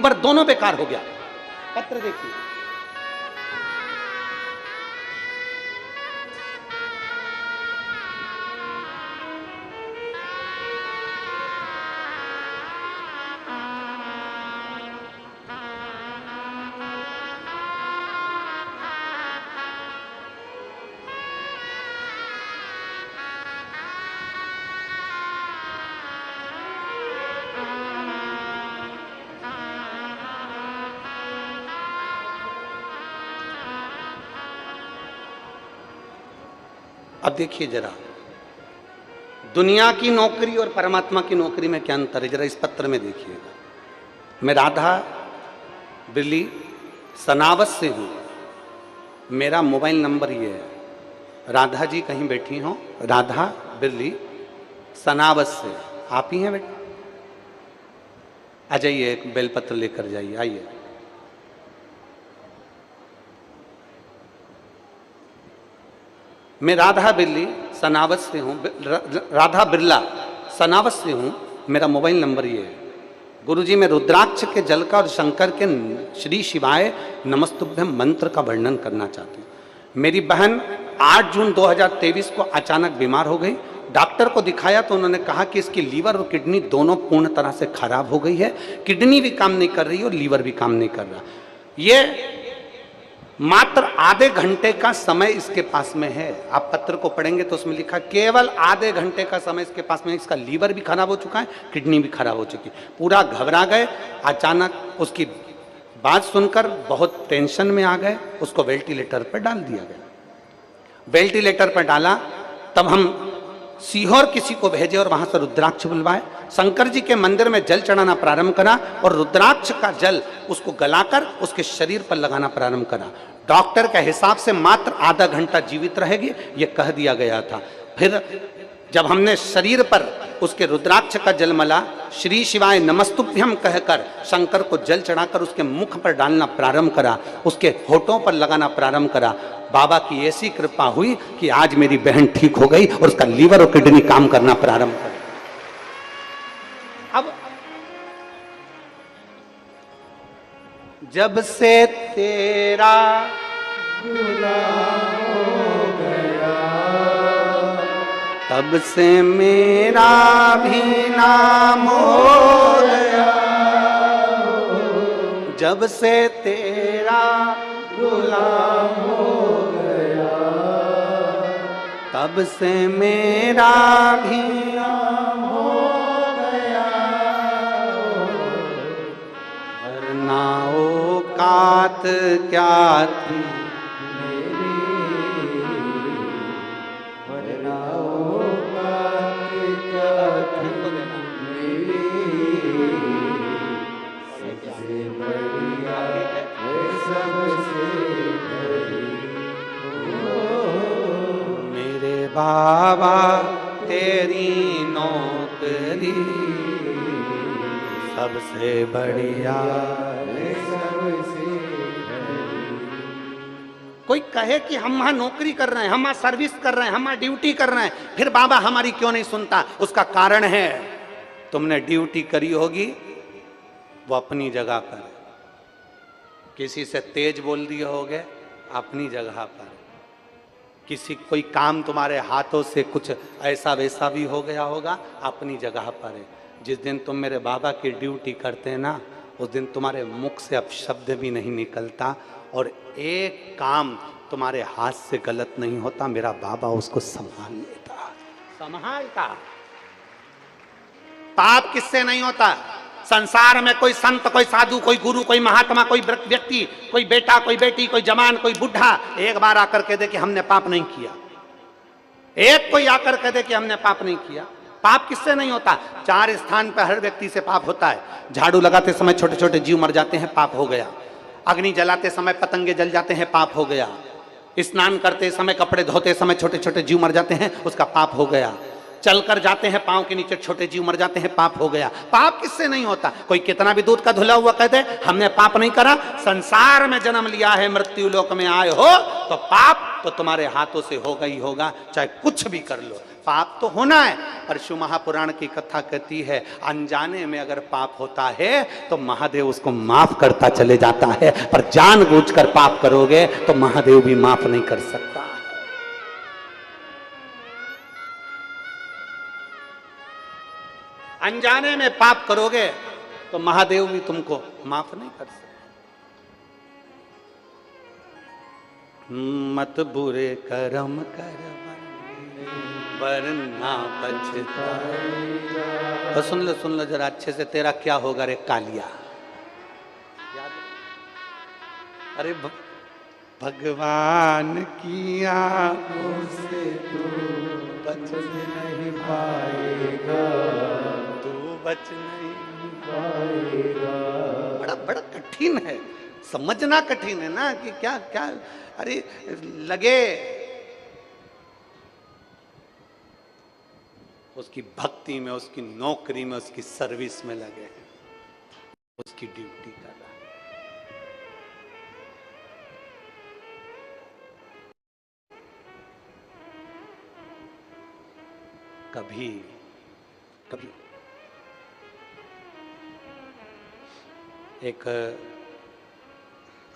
ऊपर दोनों बेकार हो गया। पत्र देखिए, अब देखिए जरा, दुनिया की नौकरी और परमात्मा की नौकरी में क्या अंतर है, जरा इस पत्र में देखिएगा। मैं राधा बिरली सनावत से हूँ, मेरा मोबाइल नंबर ये है। राधा जी कहीं बैठी हो, राधा बिरली सनावत से, आप ही हैं बेटा? आ जाइए, एक बेलपत्र लेकर जाइए, आइए। मैं राधा बिरली सनावत से हूँ, राधा बिरला सनावत से हूँ, मेरा मोबाइल नंबर ये है। गुरुजी, मैं रुद्राक्ष के जल का और शंकर के श्री शिवाय नमस्तुभ्यम मंत्र का वर्णन करना चाहती हूँ। मेरी बहन 8 जून 2023 को अचानक बीमार हो गई। डॉक्टर को दिखाया तो उन्होंने कहा कि इसकी लीवर और किडनी दोनों पूर्ण तरह से खराब हो गई है। किडनी भी काम नहीं कर रही और लीवर भी काम नहीं कर रहा। ये मात्र आधे घंटे का समय इसके पास में है। आप पत्र को पढ़ेंगे तो उसमें लिखा केवल आधे घंटे का समय इसके पास में। इसका लीवर भी खराब हो चुका है, किडनी भी खराब हो चुकी। पूरा घबरा गए। अचानक उसकी बात सुनकर बहुत टेंशन में आ गए। उसको वेंटिलेटर पर डाल दिया गया। वेंटिलेटर पर डाला तब हम सीहोर किसी को भेजे और वहां से रुद्राक्ष बुलवाए। शंकर जी के मंदिर में जल चढ़ाना प्रारंभ करा और रुद्राक्ष का जल उसको गलाकर उसके शरीर पर लगाना प्रारंभ करा। डॉक्टर के हिसाब से मात्र आधा घंटा जीवित रहेगी, यह कह दिया गया था। फिर जब हमने शरीर पर उसके रुद्राक्ष का जल मला, श्री शिवाय नमस्तुभ्यम कहकर शंकर को जल चढ़ाकर उसके मुख पर डालना प्रारंभ करा, उसके होठों पर लगाना प्रारंभ करा। बाबा की ऐसी कृपा हुई कि आज मेरी बहन ठीक हो गई और उसका लीवर और किडनी काम करना प्रारंभ कर। अब जब से तेरा गुलाम हो गया, तब से मेरा भी नाम हो गया। जब से तेरा गुलाम हो गया, तब से मेरा भी नाम हो गया। वरना औकात क्या थी मेरी, वरना औकात क्या थी मेरी, सबसे बढ़िया सबसे मेरे बाबा तेरी नौकरी सबसे बढ़िया सबसे। कोई कहे कि हम वहां नौकरी कर रहे हैं, हम वहां सर्विस कर रहे हैं, हम वहां ड्यूटी कर रहे हैं, फिर बाबा हमारी क्यों नहीं सुनता? उसका कारण है तुमने ड्यूटी करी होगी वो अपनी जगह पर, किसी से तेज बोल दिए होगे अपनी जगह पर, किसी कोई काम तुम्हारे हाथों से कुछ ऐसा वैसा भी हो गया होगा अपनी जगह पर है। जिस दिन तुम मेरे बाबा की ड्यूटी करते हैं ना, उस दिन तुम्हारे मुख से अब शब्द भी नहीं निकलता और एक काम तुम्हारे हाथ से गलत नहीं होता। मेरा बाबा उसको संभाल लेता, संभालता। पाप किससे नहीं होता? संसार में कोई संत, कोई साधु, कोई गुरु, कोई महात्मा, कोई व्यक्ति, कोई बेटा, कोई बेटी, कोई जवान, कोई बुढ़ा एक बार आकर कह दे कि हमने पाप नहीं किया। एक कोई आकर कह दे कि हमने पाप नहीं किया। पाप किससे नहीं होता? 4 स्थान पर हर व्यक्ति से पाप होता है। झाड़ू लगाते समय छोटे छोटे जीव मर जाते हैं, पाप हो गया। अग्नि जलाते समय पतंगे जल जाते हैं, पाप हो गया। स्नान करते समय, कपड़े धोते समय छोटे छोटे जीव मर जाते हैं, उसका पाप हो गया। चलकर जाते हैं, पांव के नीचे छोटे जीव मर जाते हैं, पाप हो गया। पाप किससे नहीं होता? कोई कितना भी दूध का धुला हुआ कहते हमने पाप नहीं करा। संसार में जन्म लिया है, मृत्यु लोक में आए हो तो पाप तो तुम्हारे हाथों से होगा ही होगा, चाहे कुछ भी कर लो। पाप तो होना है, पर शिव महापुराण की कथा कहती है अनजाने में अगर पाप होता है तो महादेव उसको माफ करता चले जाता है, पर जानबूझकर पाप करोगे तो महादेव भी माफ नहीं कर सकता। अनजाने में पाप करोगे तो महादेव भी तुमको माफ नहीं कर सकते। मत बुरे कर्म कर वरना पछताएगा। तो सुन लो जरा अच्छे से, तेरा क्या होगा रे कालिया। अरे भगवान की आंखों से तू बच नहीं पाएगा, तू बच नहीं पाएगा। बड़ा कठिन है, समझना कठिन है ना कि क्या क्या। अरे लगे उसकी भक्ति में, उसकी नौकरी में, उसकी सर्विस में लगे, उसकी ड्यूटी कर रहा है। कभी कभी एक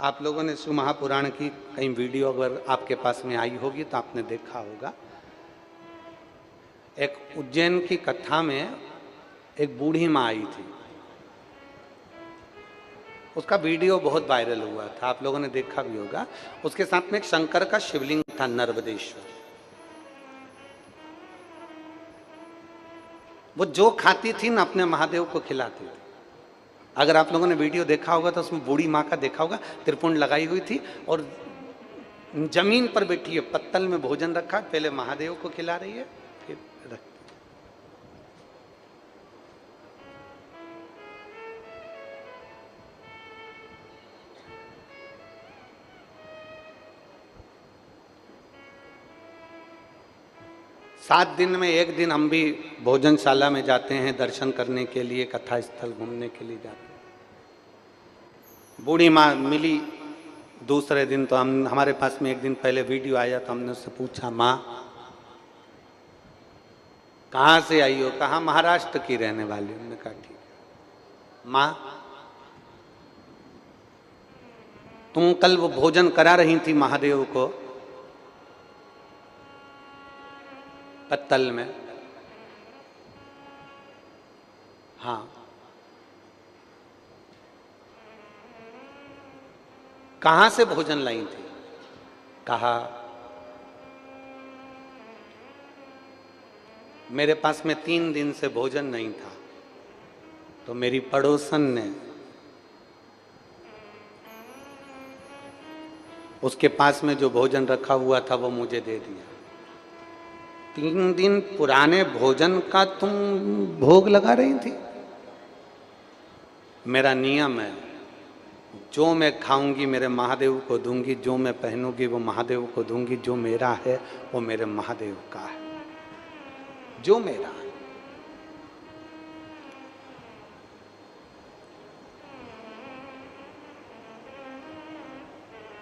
आप लोगों ने शिव महापुराण की कई वीडियो अगर आपके पास में आई होगी तो आपने देखा होगा। एक उज्जैन की कथा में एक बूढ़ी माँ आई थी, उसका वीडियो बहुत वायरल हुआ था, आप लोगों ने देखा भी होगा। उसके साथ में एक शंकर का शिवलिंग था, नर्मदेश्वर। वो जो खाती थी ना अपने महादेव को खिलाती थी। अगर आप लोगों ने वीडियो देखा होगा तो उसमें बूढ़ी माँ का देखा होगा, त्रिपुंड लगाई हुई थी और जमीन पर बैठी है, पत्तल में भोजन रखा, पहले महादेव को खिला रही है फिर रख। सात दिन में एक दिन हम भी भोजनशाला में जाते हैं दर्शन करने के लिए, कथा स्थल घूमने के लिए जाते हैं। बूढ़ी माँ मिली दूसरे दिन, तो हम हमारे पास में एक दिन पहले वीडियो आया तो हमने उससे पूछा, माँ कहाँ से आई हो? कहा महाराष्ट्र की रहने वाली। हमने कहा ठीक है। माँ तुम कल वो भोजन करा रही थी महादेव को पत्तल में? हाँ। कहां से भोजन लाई थी? कहा मेरे पास में 3 दिन से भोजन नहीं था, तो मेरी पड़ोसन ने उसके पास में जो भोजन रखा हुआ था वो मुझे दे दिया। 3 दिन पुराने भोजन का तुम भोग लगा रही थी? मेरा नियम है, जो मैं खाऊंगी मेरे महादेव को दूंगी, जो मैं पहनूंगी वो महादेव को दूंगी, जो मेरा है वो मेरे महादेव का है, जो मेरा है।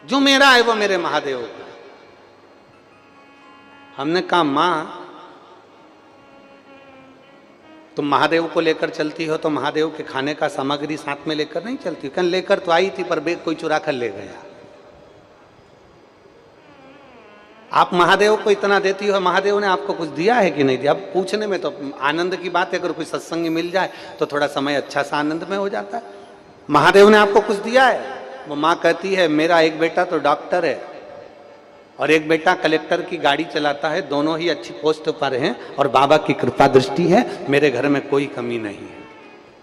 जो मेरा है वो मेरे महादेव का। हमने कहा माँ तुम महादेव को लेकर चलती हो तो महादेव के खाने का सामग्री साथ में लेकर नहीं चलती? कल लेकर तो आई थी पर बैग कोई चुरा कर ले गया। आप महादेव को इतना देती हो, महादेव ने आपको कुछ दिया है कि नहीं दिया? अब पूछने में तो आनंद की बात है, अगर कोई सत्संग मिल जाए तो थोड़ा समय अच्छा सा आनंद में हो जाता है। महादेव ने आपको कुछ दिया है? वो माँ कहती है मेरा एक बेटा तो डॉक्टर है और एक बेटा कलेक्टर की गाड़ी चलाता है, दोनों ही अच्छी पोस्ट पर हैं और बाबा की कृपा दृष्टि है, मेरे घर में कोई कमी नहीं है।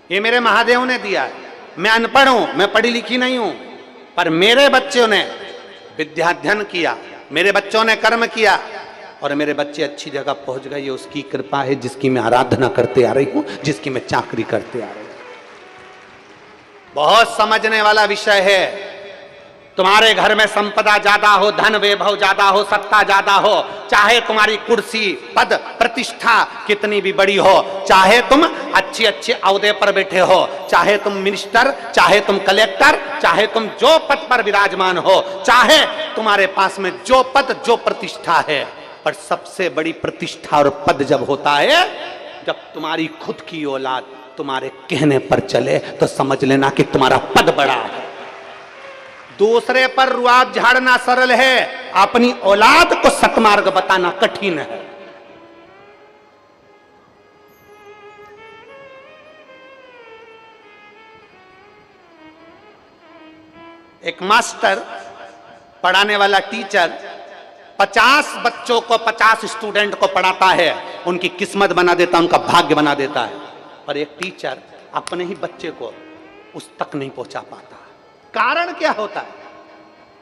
ये मेरे महादेव ने दिया है। मैं अनपढ़ हूं, मैं पढ़ी लिखी नहीं हूं, पर मेरे बच्चों ने विद्याध्ययन किया, मेरे बच्चों ने कर्म किया और मेरे बच्चे अच्छी जगह पहुंच गए। ये उसकी कृपा है जिसकी मैं आराधना करते आ रही हूं, जिसकी मैं चाकरी करते आ रही हूं। बहुत समझने वाला विषय है। तुम्हारे घर में संपदा ज्यादा हो, धन वैभव ज्यादा हो, सत्ता ज्यादा हो, चाहे तुम्हारी कुर्सी पद प्रतिष्ठा कितनी भी बड़ी हो, चाहे तुम अच्छे अच्छे औहदे पर बैठे हो, चाहे तुम मिनिस्टर, चाहे तुम कलेक्टर, चाहे तुम जो पद पर विराजमान हो, चाहे तुम्हारे पास में जो पद जो प्रतिष्ठा है, पर सबसे बड़ी प्रतिष्ठा और पद जब होता है जब तुम्हारी खुद की औलाद तुम्हारे कहने पर चले, तो समझ लेना कि तुम्हारा पद बड़ा है। दूसरे पर रुआब झाड़ना सरल है, अपनी औलाद को सतमार्ग बताना कठिन है। एक मास्टर, पढ़ाने वाला टीचर 50 बच्चों को, 50 स्टूडेंट को पढ़ाता है, उनकी किस्मत बना देता है, उनका भाग्य बना देता है। और एक टीचर अपने ही बच्चे को उस तक नहीं पहुंचा पाता। कारण क्या होता है?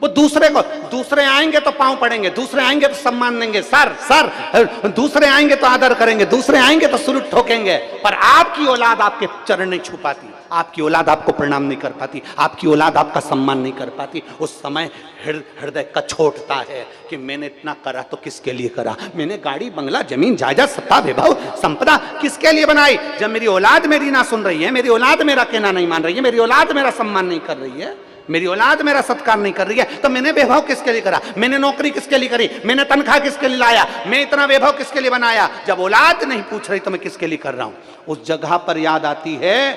वो दूसरे आएंगे तो पांव पड़ेंगे, दूसरे आएंगे तो सम्मान देंगे, सर सर, दूसरे आएंगे तो आदर करेंगे, दूसरे आएंगे तो सुरुट ठोकेंगे। पर आपकी औलाद आपके चरण नहीं छू पाती, आपकी औलाद आपको प्रणाम नहीं कर पाती, आपकी औलाद आपका सम्मान नहीं कर पाती। उस समय हृदय कछोटता है कि मैंने इतना करा तो किसके लिए करा? मैंने गाड़ी बंगला जमीन जायदाद सत्ता वैभव संपदा किसके लिए बनाई? जब मेरी औलाद मेरी ना सुन रही है, मेरी औलाद मेरा कहना नहीं मान रही है, मेरी औलाद मेरा सम्मान नहीं कर रही है, मेरी औलाद मेरा सत्कार नहीं कर रही है, तो मैंने वैभव किसके लिए करा? मैंने नौकरी किसके लिए करी? मैंने तनख्वाह किसके लिए लाया? मैं इतना वैभव किसके लिए बनाया? जब औलाद नहीं पूछ रही तो मैं किसके लिए कर रहा हूं? उस जगह पर याद आती है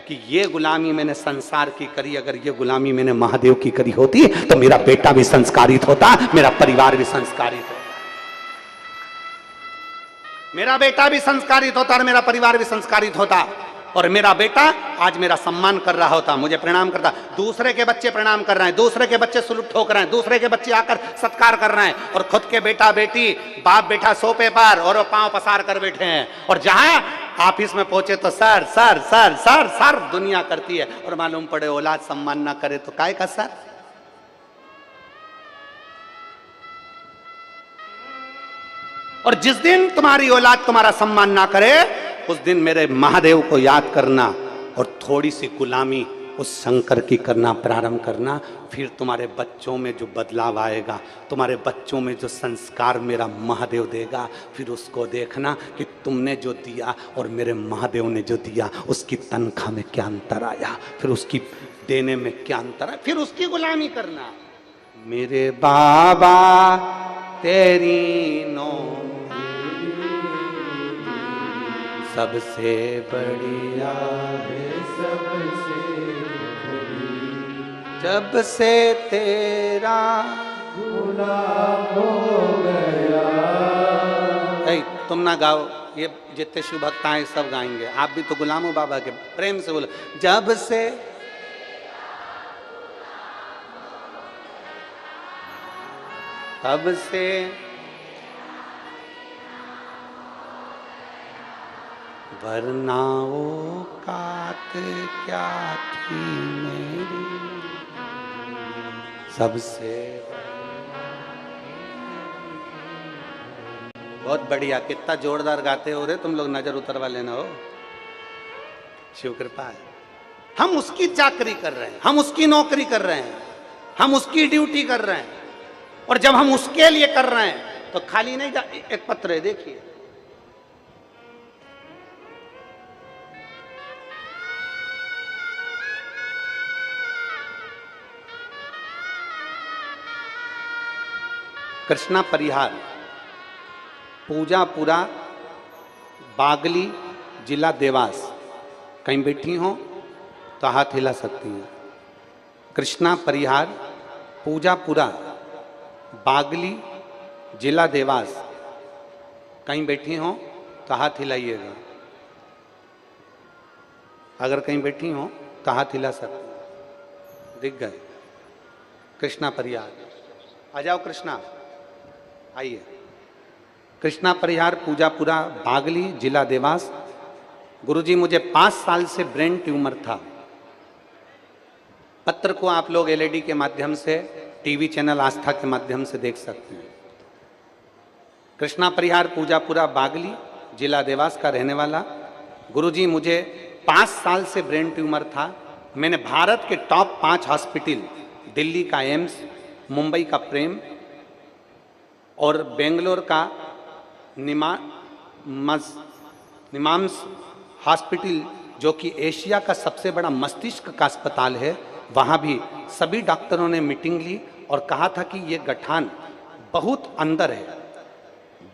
कि ये गुलामी मैंने संसार की करी, अगर ये गुलामी मैंने महादेव की करी होती तो मेरा बेटा भी संस्कारित होता, मेरा परिवार भी संस्कारित होता, मेरा बेटा भी संस्कारित होता और मेरा परिवार भी संस्कारित होता। और मेरा बेटा आज मेरा सम्मान कर रहा होता, मुझे प्रणाम करता। दूसरे के बच्चे प्रणाम कर रहे हैं, दूसरे के बच्चे सलूट ठोक रहे हैं, दूसरे के बच्चे आकर सत्कार कर रहे हैं, और खुद के बेटा बेटी, बाप बेटा सोफे पर और वो पांव पसार कर बैठे हैं। और जहां ऑफिस में पहुंचे तो sir sir sir sir sir दुनिया करती है, और मालूम पड़े औलाद सम्मान ना करे तो काय का सर? और जिस दिन तुम्हारी औलाद तुम्हारा सम्मान ना करे, उस दिन मेरे महादेव को याद करना और थोड़ी सी गुलामी उस शंकर की करना प्रारंभ करना। फिर तुम्हारे बच्चों में जो बदलाव आएगा, तुम्हारे बच्चों में जो संस्कार मेरा महादेव देगा, फिर उसको देखना कि तुमने जो दिया और मेरे महादेव ने जो दिया, उसकी तनख्वाह में क्या अंतर आया, फिर उसकी देने में क्या अंतर आया, फिर उसकी गुलामी करना। मेरे बाबा तेरी नो सबसे बढ़िया है, सबसे जब से तेरा गुलाम हो गया। तुम ना गाओ, ये जितने शिव भक्त हैं सब गाएंगे, आप भी तो गुलाम हो बाबा के। प्रेम से बोलो, जब से तब से वरना औकात क्या थी मेरी, सबसे। बहुत बढ़िया, कितना जोरदार गाते हो रे तुम लोग, नजर उतरवा लेना हो, शिव कृपा है। हम उसकी चाकरी कर रहे हैं, हम उसकी नौकरी कर रहे हैं, हम उसकी ड्यूटी कर रहे हैं, और जब हम उसके लिए कर रहे हैं तो खाली नहीं जा। एक पत्र है, देखिए, कृष्णा परिहार, पूजापुरा, बागली, जिला देवास। कहीं बैठी हो तो हाथ हिला सकती हैं। कृष्णा परिहार, पूजापुरा, बागली, जिला देवास। कहीं बैठी हो तो हाथ हिलाइएगा। अगर कहीं बैठी हो तो हाथ हिला सकते, दिख गए। कृष्णा परिहार, आ जाओ कृष्णा, आइए। कृष्णा परिहार, पूजापुरा, बागली, जिला देवास। गुरुजी, मुझे 5 साल से ब्रेन ट्यूमर था। पत्र को आप लोग एलईडी के माध्यम से, टीवी चैनल आस्था के माध्यम से देख सकते हैं। कृष्णा परिहार, पूजापुरा, बागली, जिला देवास का रहने वाला। गुरुजी, मुझे 5 साल से ब्रेन ट्यूमर था। मैंने भारत के टॉप 5 हॉस्पिटल, दिल्ली का एम्स, मुंबई का प्रेम और बेंगलोर का निमाम्स हॉस्पिटल, जो कि एशिया का सबसे बड़ा मस्तिष्क का अस्पताल है, वहाँ भी सभी डॉक्टरों ने मीटिंग ली और कहा था कि ये गठान बहुत अंदर है,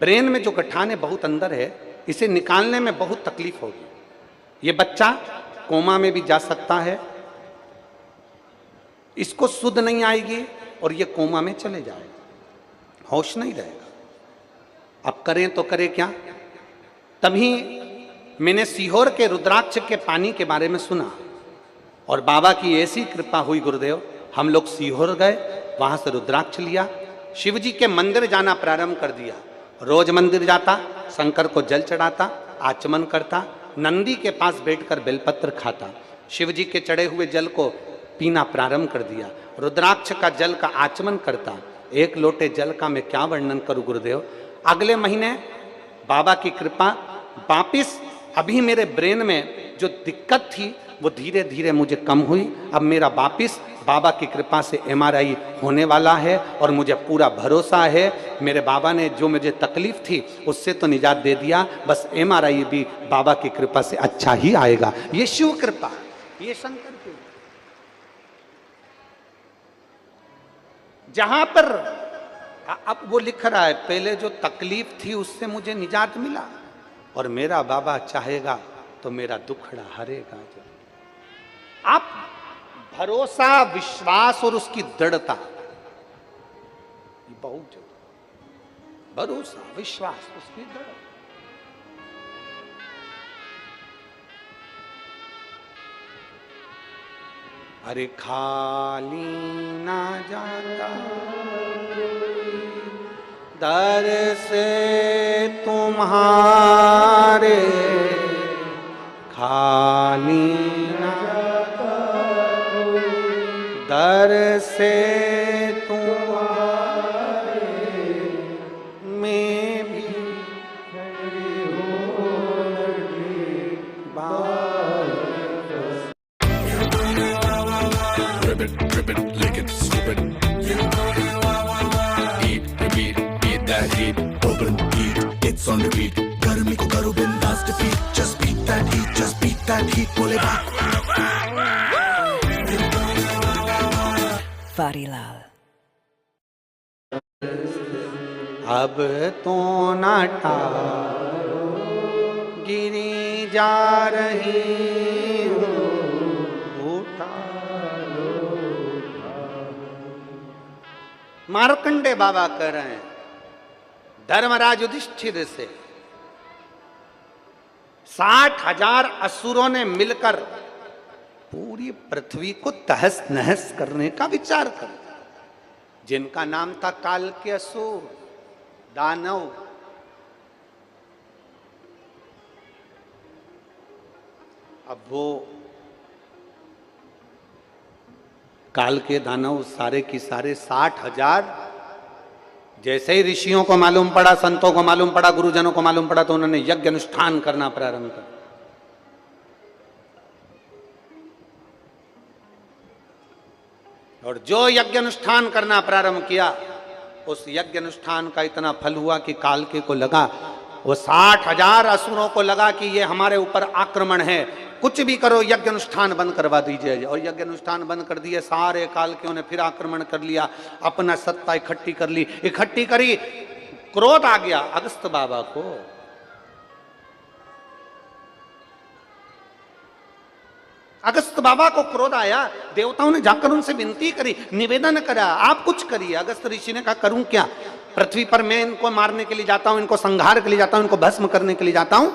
ब्रेन में जो गठाने बहुत अंदर है, इसे निकालने में बहुत तकलीफ होगी। ये बच्चा कोमा में भी जा सकता है, इसको सुध नहीं आएगी और ये कोमा में चले जाएगा, होश नहीं रहेगा। अब करें तो करें क्या? तभी मैंने सीहोर के रुद्राक्ष के पानी के बारे में सुना और बाबा की ऐसी कृपा हुई गुरुदेव, हम लोग सीहोर गए, वहां से रुद्राक्ष लिया, शिव जी के मंदिर जाना प्रारंभ कर दिया। रोज मंदिर जाता, शंकर को जल चढ़ाता, आचमन करता, नंदी के पास बैठकर बेलपत्र खाता, शिव जी के चढ़े हुए जल को पीना प्रारंभ कर दिया, रुद्राक्ष का जल का आचमन करता। एक लोटे जल का मैं क्या वर्णन करूं गुरुदेव। अगले महीने बाबा की कृपा, वापिस अभी मेरे ब्रेन में जो दिक्कत थी वो धीरे धीरे मुझे कम हुई। अब मेरा वापिस बाबा की कृपा से MRI होने वाला है और मुझे पूरा भरोसा है, मेरे बाबा ने जो मुझे तकलीफ थी उससे तो निजात दे दिया, बस MRI भी बाबा की कृपा से अच्छा ही आएगा। ये शिव कृपा, ये शंकर की। जहां पर अब वो लिख रहा है, पहले जो तकलीफ थी उससे मुझे निजात मिला और मेरा बाबा चाहेगा तो मेरा दुखड़ा हरेगा। आप भरोसा, विश्वास और उसकी दृढ़ता, ये बहुत जरूरी। भरोसा, विश्वास, उसकी दृढ़ता। अरे खाली ना जाता दर से तुम्हारे, खाली ना जाता दर से तुम्हारे, मैं भी खड़ी हो लगी बात। Rip it, lick it, skip it. Eat, repeat, eat that heat. Open, eat, it's on repeat. गर्मी को करो बिंदास defeat. Just beat that heat, just beat that heat. बोले बात. वारीलाल। अब तो नाटा गिरी जा रही हूँ, उठा मार्कंडे बाबा कह रहे हैं धर्मराज युधिष्ठिर से 60,000 असुरों ने मिलकर पूरी पृथ्वी को तहस नहस करने का विचार कर, जिनका नाम था काल के असुर, दानव। अब वो काल के दानव सारे की सारे 60,000, जैसे ही ऋषियों को मालूम पड़ा, संतों को मालूम पड़ा, गुरुजनों को मालूम पड़ा, तो उन्होंने यज्ञ अनुष्ठान करना प्रारंभ कर। और जो यज्ञ अनुष्ठान करना प्रारंभ किया, उस यज्ञ अनुष्ठान का इतना फल हुआ कि कालके को लगा, वो 60,000 असुरों को लगा कि ये हमारे ऊपर आक्रमण है, कुछ भी करो यज्ञ अनुष्ठान बंद करवा दीजिए। और यज्ञ अनुष्ठान बंद कर दिए, सारे कालके ने फिर आक्रमण कर लिया, अपना सत्ता इकट्ठी कर ली, इकट्ठी करी, क्रोध आ गया अगस्त बाबा को। अगस्त बाबा को क्रोध आया, देवताओं ने जाकर उनसे विनती करी, निवेदन करा, आप कुछ करिए। अगस्त ऋषि ने कहा करूं क्या, पृथ्वी पर मैं इनको मारने के लिए जाता हूं, इनको संहार के लिए जाता हूं, इनको भस्म करने के लिए जाता हूं,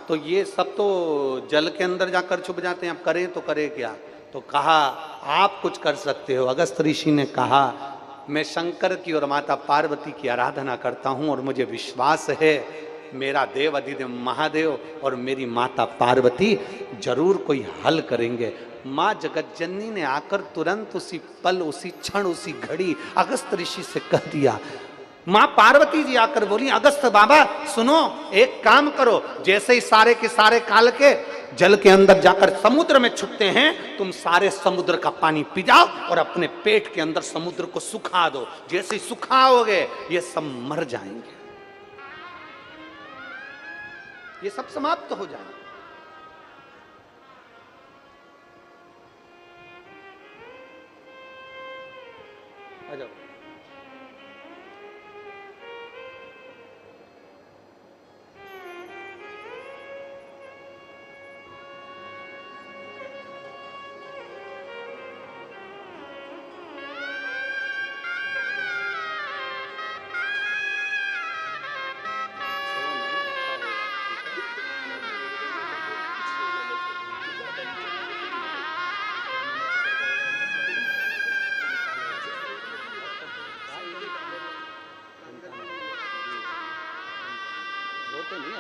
तो ये सब तो जल के अंदर जाकर छुप जाते हैं, अब करें तो करें क्या। तो कहा आप कुछ कर सकते हो। अगस्त ऋषि ने कहा मैं शंकर की और माता पार्वती की आराधना करता हूं और मुझे विश्वास है मेरा देव अधिदेव महादेव और मेरी माता पार्वती जरूर कोई हल करेंगे। माँ जगतजननी ने आकर तुरंत उसी पल, उसी क्षण, उसी घड़ी अगस्त ऋषि से कह दिया। माँ पार्वती जी आकर बोली अगस्त बाबा सुनो, एक काम करो, जैसे ही सारे के सारे काल के जल के अंदर जाकर समुद्र में छुपते हैं, तुम सारे समुद्र का पानी पी जाओ और अपने पेट के अंदर समुद्र को सुखा दो। जैसे ही सुखाओगे ये सब मर जाएंगे, ये सब समाप्त हो जाएंगे। आ जाओ।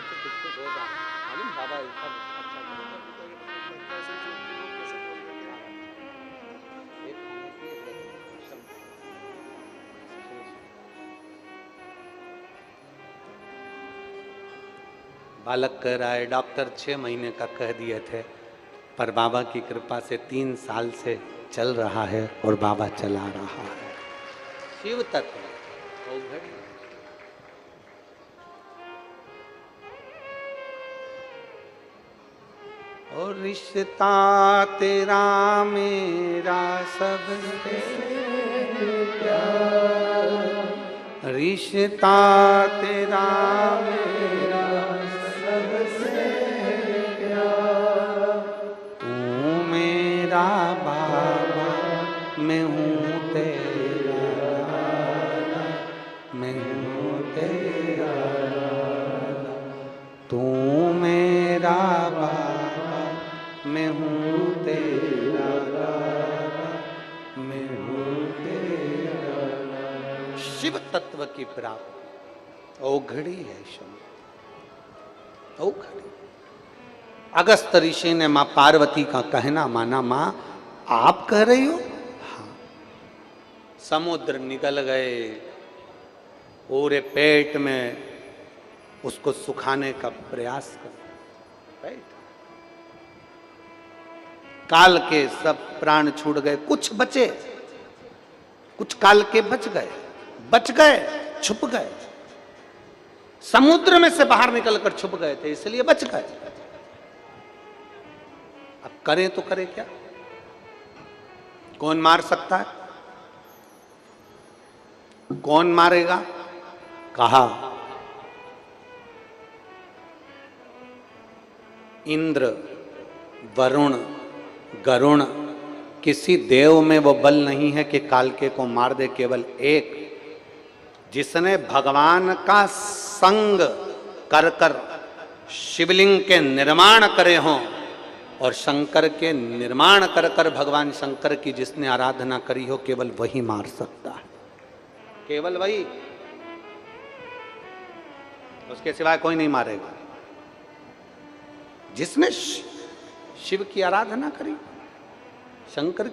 से कुछ कुछ हो रहा है मालूम बाबा ऐसा अच्छा बालक कह रहा है डॉक्टर 6 महीने का कह दिए थे, पर बाबा की कृपा से 3 साल से चल रहा है और बाबा चला रहा है। शिव तत्व अवघड़। और रिश्ता तेरा मेरा सबसे प्यारा, रिश्ता तेरा मेरा सबसे प्यारा, तू मेरा बाबा मैं हूँ तेरा लाला, मैं हूँ तेरा लाला, तू मेरा बाबा मैं हूँ तेरा लाला, मैं हूँ तेरा लाला। शिव तत्व की प्राप्ति औघड़ी है शब्द, औघड़ी। अगस्त ऋषि ने माँ पार्वती का कहना माना, माँ आप कह रही हो? हाँ। समुद्र निकल गए, पूरे पेट में उसको सुखाने का प्रयास कर, राइट। काल के सब प्राण छूट गए, कुछ बचे, कुछ काल के बच गए, छुप गए, समुद्र में से बाहर निकलकर छुप गए थे, इसलिए बच गए। अब करें तो करें क्या? कौन मार सकता है? कौन मारेगा? कहा इंद्र, वरुण, गरुण, किसी देव में वो बल नहीं है कि कालके को मार दे। केवल एक, जिसने भगवान का संग कर कर शिवलिंग के निर्माण करे हों और शंकर के निर्माण कर कर भगवान शंकर की जिसने आराधना करी हो, केवल वही मार सकता है, केवल वही, उसके सिवाय कोई नहीं मारेगा। जिसने शिव की आराधना करी, शंकर।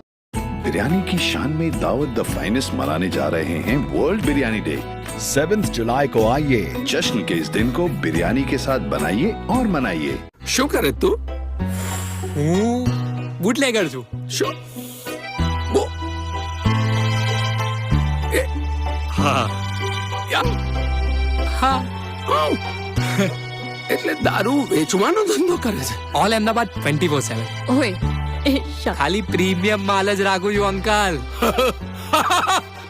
बिरयानी की शान में दावत द फाइनेस्ट मनाने जा रहे हैं वर्ल्ड बिरयानी डे। 7 जुलाई को आइए, जश्न के इस दिन को बिरयानी के साथ बनाइए और मनाइए। શું કરે તું? હું બુટલેગર છું. શું? બો એ હા યા હા એટલે દારૂ વેચવાનો ધંધો કરે છે. ઓલ અમદાવાદ 24/7. ઓય એ શા ખાલી પ્રીમિયમ માલ જ રાખું છું અંકલ.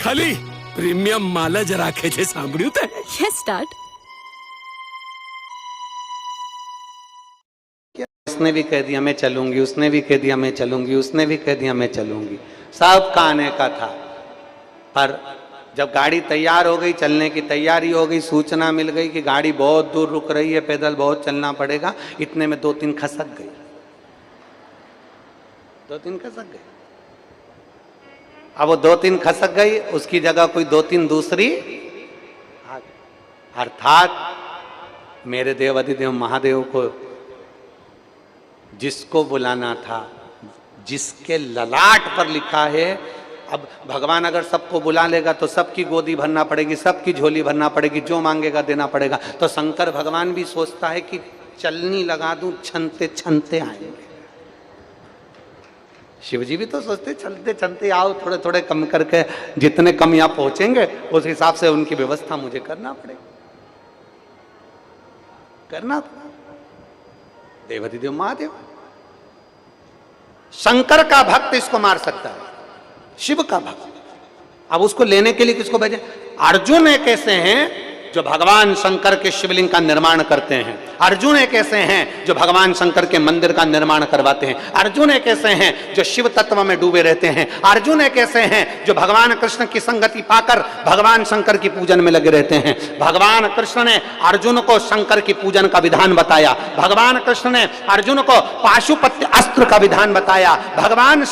ખાલી પ્રીમિયમ માલ જ રાખે છે, સાંભળ્યું તે? યસ સ્ટાર્ટ उसने भी कह दिया मैं चलूंगी, उसने भी कह दिया मैं चलूंगी, उसने भी कह दिया मैं चलूंगी, सबका आने का था। पर जब गाड़ी तैयार हो गई, चलने की तैयारी हो गई, सूचना मिल गई कि गाड़ी बहुत दूर रुक रही है, पैदल बहुत चलना पड़ेगा, इतने में 2-3 खसक गई, 2-3 खसक गई। अब वो 2-3 खसक गई, उसकी जगह कोई 2-3 दूसरी आ गई। अर्थात मेरे देव अधिदेव महादेव को जिसको बुलाना था, जिसके ललाट पर लिखा है, अब भगवान अगर सबको बुला लेगा तो सबकी गोदी भरना पड़ेगी, सबकी झोली भरना पड़ेगी, जो मांगेगा देना पड़ेगा। तो शंकर भगवान भी सोचता है कि चलनी लगा दूं, छनते छनते आएंगे। शिव जी भी तो सोचते चलते चलते आओ, थोड़े थोड़े कम करके, जितने कम यहाँ पहुंचेंगे उस हिसाब से उनकी व्यवस्था मुझे करना पड़ेगा, करना पड़ेगा। देवाधिदेव महादेव, शंकर का भक्त इसको मार सकता है, शिव का भक्त। अब उसको लेने के लिए किसको भेजे? अर्जुन एक ऐसे हैं जो भगवान शंकर के शिवलिंग का निर्माण करते हैं, अर्जुन एक ऐसे हैं जो भगवान शंकर के मंदिर का निर्माण करवाते हैं, अर्जुन एक ऐसे हैं जो शिव तत्व में डूबे रहते हैं, अर्जुन एक ऐसे हैं जो भगवान कृष्ण की संगति पाकर भगवान शंकर की पूजन में लगे रहते हैं। भगवान कृष्ण ने अर्जुन को शंकर की पूजन का विधान बताया, भगवान कृष्ण ने अर्जुन को पाशुपत्य अस्त्र का विधान बताया, भगवान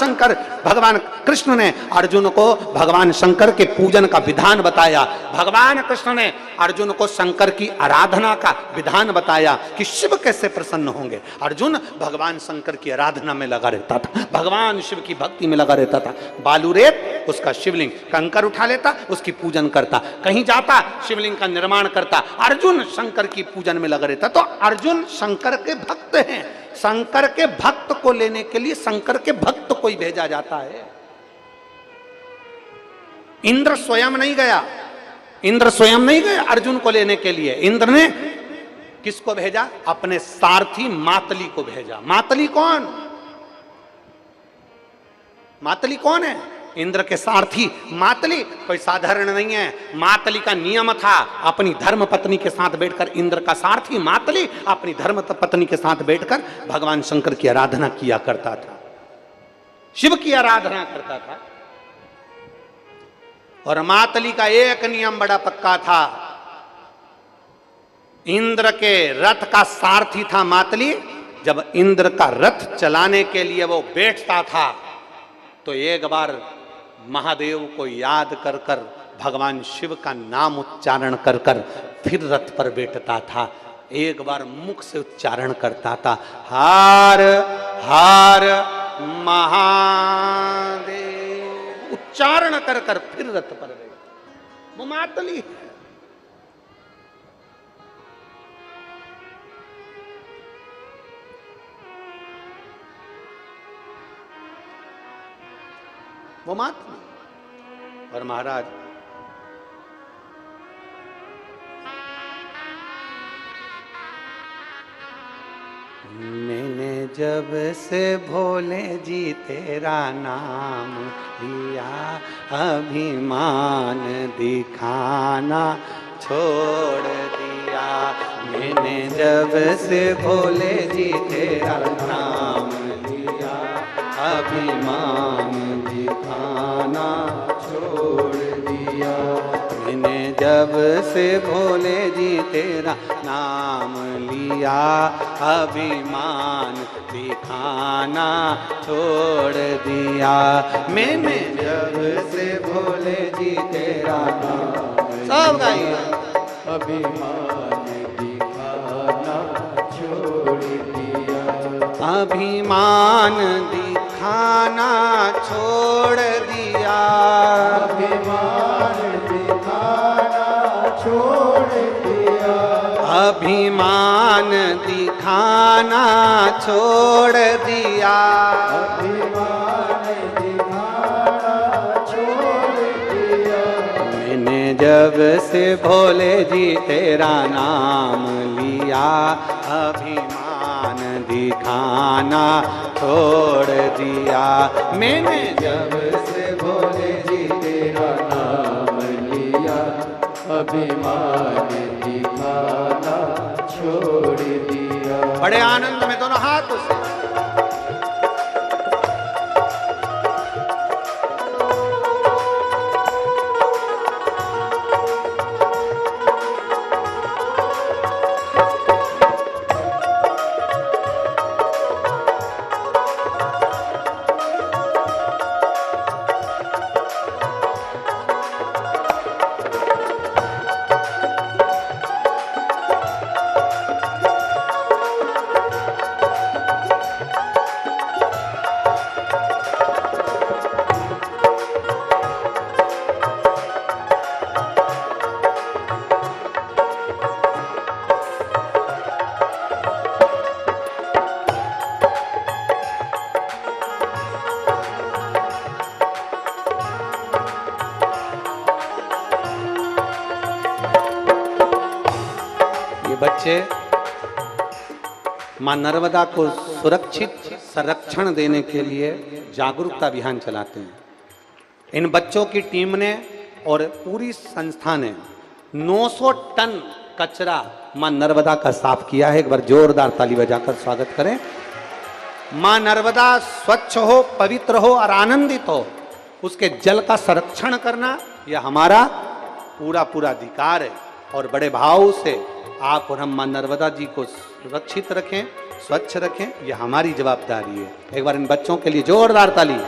कृष्ण ने अर्जुन को भगवान शंकर के पूजन का विधान बताया, भगवान कृष्ण ने अर्जुन को शंकर की आराधना का विधान बताया, कि शिव कैसे प्रसन्न होंगे। अर्जुन भगवान शंकर की आराधना में लगा रहता था, भगवान शिव की भक्ति में लगा रहता था। बालू रेत उसका शिवलिंग, कंकर उठा लेता उसकी पूजन करता, कहीं जाता शिवलिंग का निर्माण करता। अर्जुन शंकर की पूजन में लगा रहता। तो अर्जुन शंकर के भक्त हैं। शंकर के भक्त को लेने के लिए शंकर के भक्त को ही भेजा जाता है। इंद्र स्वयं नहीं गया, इंद्र स्वयं नहीं गया अर्जुन को लेने के लिए। इंद्र ने किसको भेजा? अपने सारथी मातली को भेजा। मातली कौन? मातली कौन है? इंद्र के सारथी मातली कोई साधारण नहीं है। मातली का नियम था अपनी धर्म पत्नी के साथ बैठकर, इंद्र का सारथी मातली अपनी धर्म पत्नी के साथ बैठकर भगवान शंकर की आराधना किया करता था, शिव की आराधना करता था। और मातली का एक नियम बड़ा पक्का था, इंद्र के रथ का सारथी था मातली। जब इंद्र का रथ चलाने के लिए वो बैठता था तो एक बार महादेव को याद कर कर भगवान शिव का नाम उच्चारण कर कर फिर रथ पर बैठता था। एक बार मुख से उच्चारण करता था, हर हर महादेव, उच्चारण कर कर फिर रथ पर बैठा। वो मातली है। वो मातली। और महाराज मैंने जब से भोले जी तेरा नाम लिया, अभिमान दिखाना छोड़ दिया। मैंने जब से भोले जी तेरा नाम लिया, अभिमान दिखाना छोड़ दिया। मैंने जब से भोले जी तेरा नाम लिया, अभिमान दिखाना छोड़ दिया। मैंने जब से भोले जी तेरा नाम सब गाइए, अभिमान दिखाना छोड़ दिया। अभिमान दिखाना छोड़ दिया, अभिमान दिखाना छोड़ दिया। अभिमान दिखाना छोड़ दिया, अभिमान दिखाना छोड़ दिया। मैंने जब से भोले जी तेरा नाम लिया, अभिमान दिखाना छोड़ दिया। मैंने जब से भोले जी तेरा नाम लिया, अभिमान दिखाना छोड़ दिया। बड़े आनंद में दोनों हाथ उसे बच्चे मां नर्मदा को सुरक्षित संरक्षण देने के लिए जागरूकता अभियान चलाते हैं। इन बच्चों की टीम ने और पूरी संस्था ने 900 टन कचरा मां नर्मदा का साफ किया है। एक बार जोरदार ताली बजाकर स्वागत करें। मां नर्मदा स्वच्छ हो, पवित्र हो और आनंदित हो, उसके जल का संरक्षण करना यह हमारा पूरा पूरा अधिकार है। और बड़े भाव से आप और हम मां नर्मदा जी को सुरक्षित रखें, स्वच्छ रखें, यह हमारी जवाबदारी है। एक बार इन बच्चों के लिए जोरदार ताली।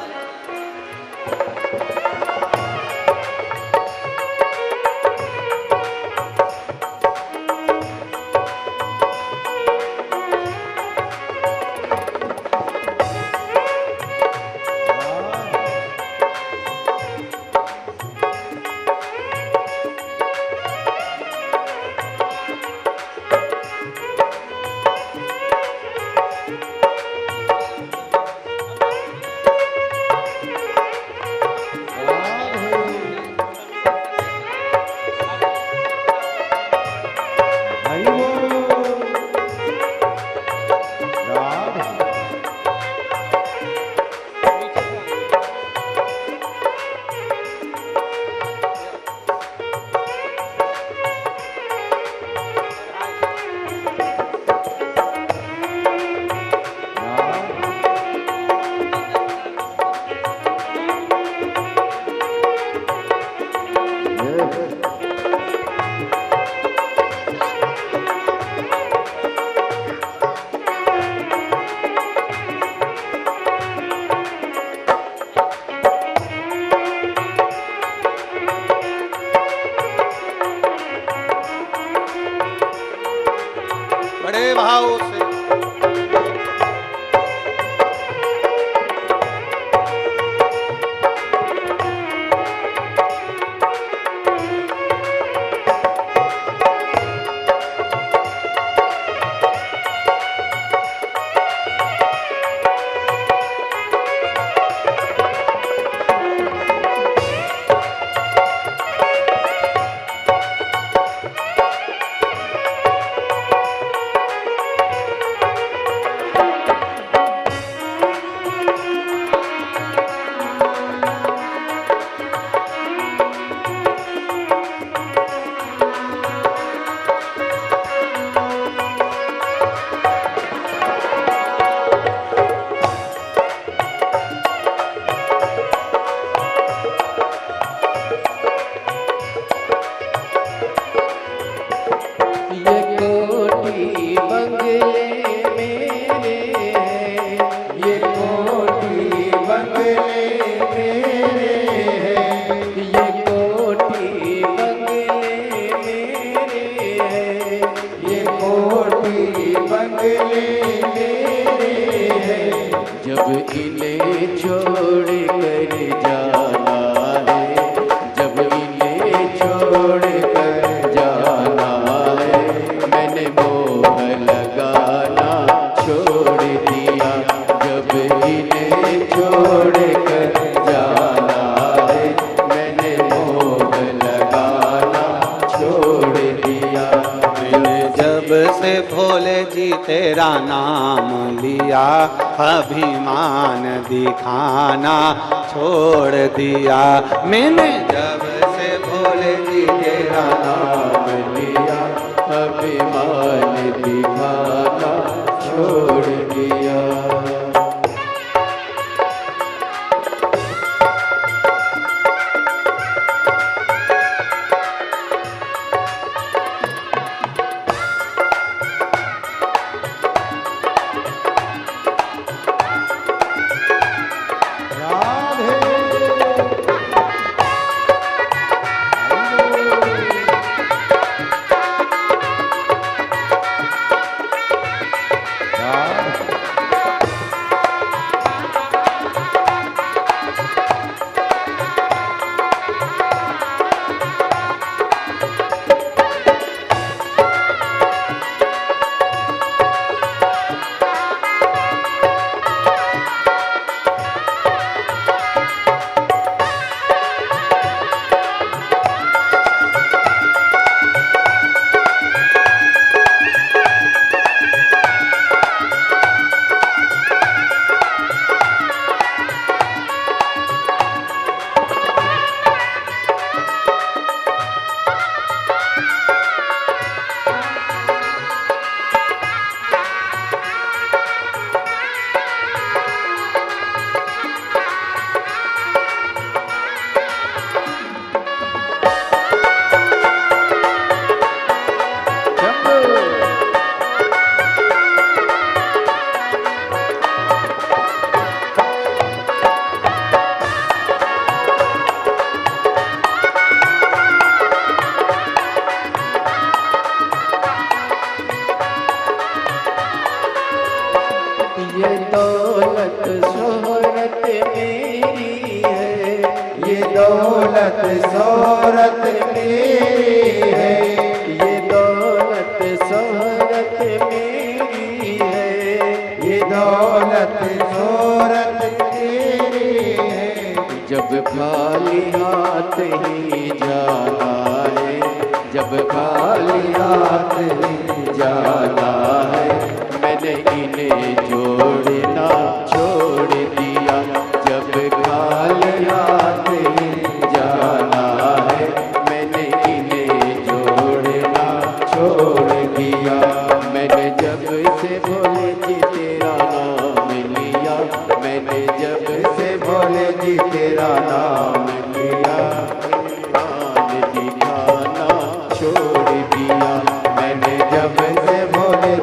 तेरा नाम लिया, अभिमान दिखाना छोड़ दिया। मैंने जब से भोले जी तेरा नाम लिया, अभिमान दिखाना छोड़ दिया। ये दौलत शोहरत मेरी है, ये दौलत शोहरत मेरी है, ये दौलत शोहरत मेरी है, ये दौलत शोहरत मेरी है। जब खाली हाथ ही जाना है, जब खाली हाथ ही जाना है, मैंने इन्हें जोड़ना छोड़ दिया। जब खाली हाथ ही जाना है, मैंने इन्हें जोड़ना छोड़ दिया। मैंने जब से भोले जी तेरा नाम लिया, मैंने जब से भोले जी तेरा नाम लिया, ईमान दिखाना छोड़ दिया। मैंने जब से भोले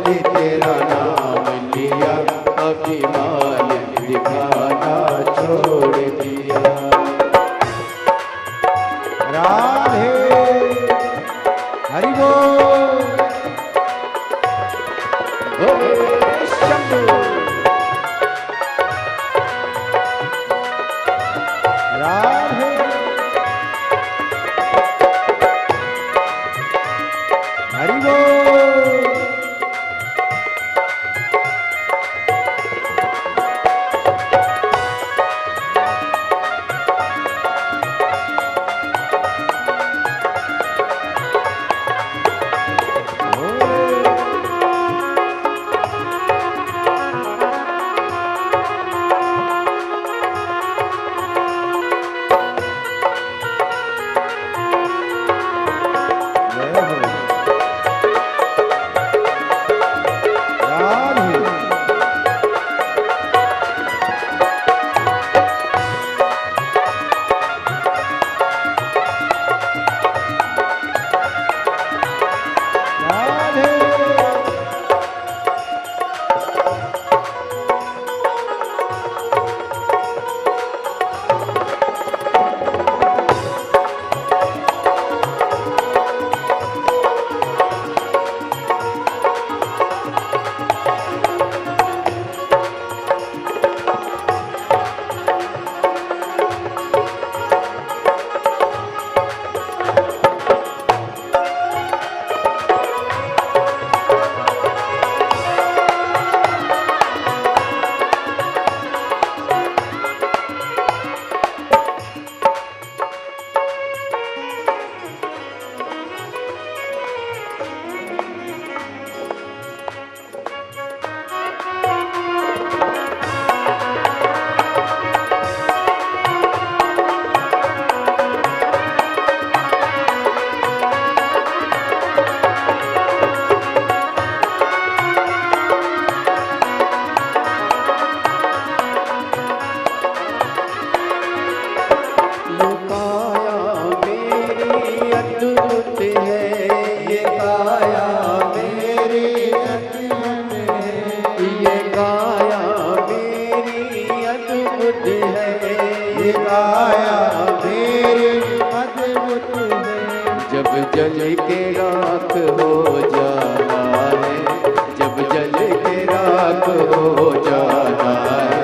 जल के राख हो जाना है, जब जल के राख हो जाना है,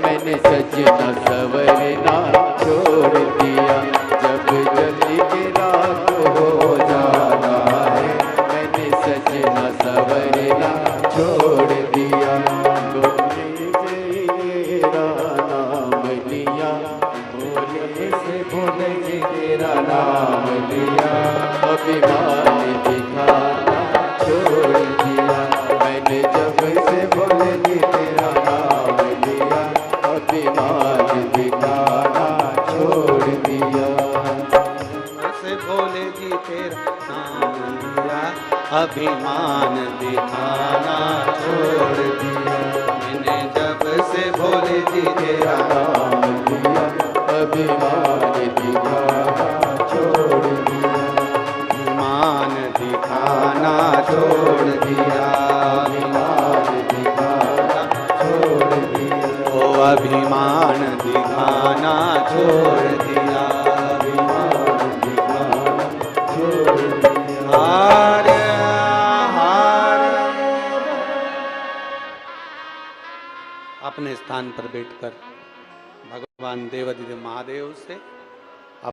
मैंने सजना सवरना छोड़ दिया। जब जल के राख हो जाना है, मैंने सजना सवरना छोड़ दिया। बोले से तेरा नाम लिया, बोले से बोले जी तेरा नाम लिया, अभिमान दिखाना छोड़ दिया। मैंने जब से बोले जी तेरा नाम लिया, अभिमान दिखाना छोड़ दिया। से बोले जी तेरा नाम लिया, अभिमान दिखाना छोड़ दिया। मैंने जब से भोले जी तेरा नाम लिया, अभिमान दिखाना छोड़ दिया। अभिमान दिखाना छोड़ दिया। अभिमान दिखाना छोड़ दिया। ओ अभिमान दिखाना छोड़ दिया। अभिमान दिखाना छोड़ दिया। हरे हरे। अपने स्थान पर बैठकर भगवान देवाधिदेव महादेव से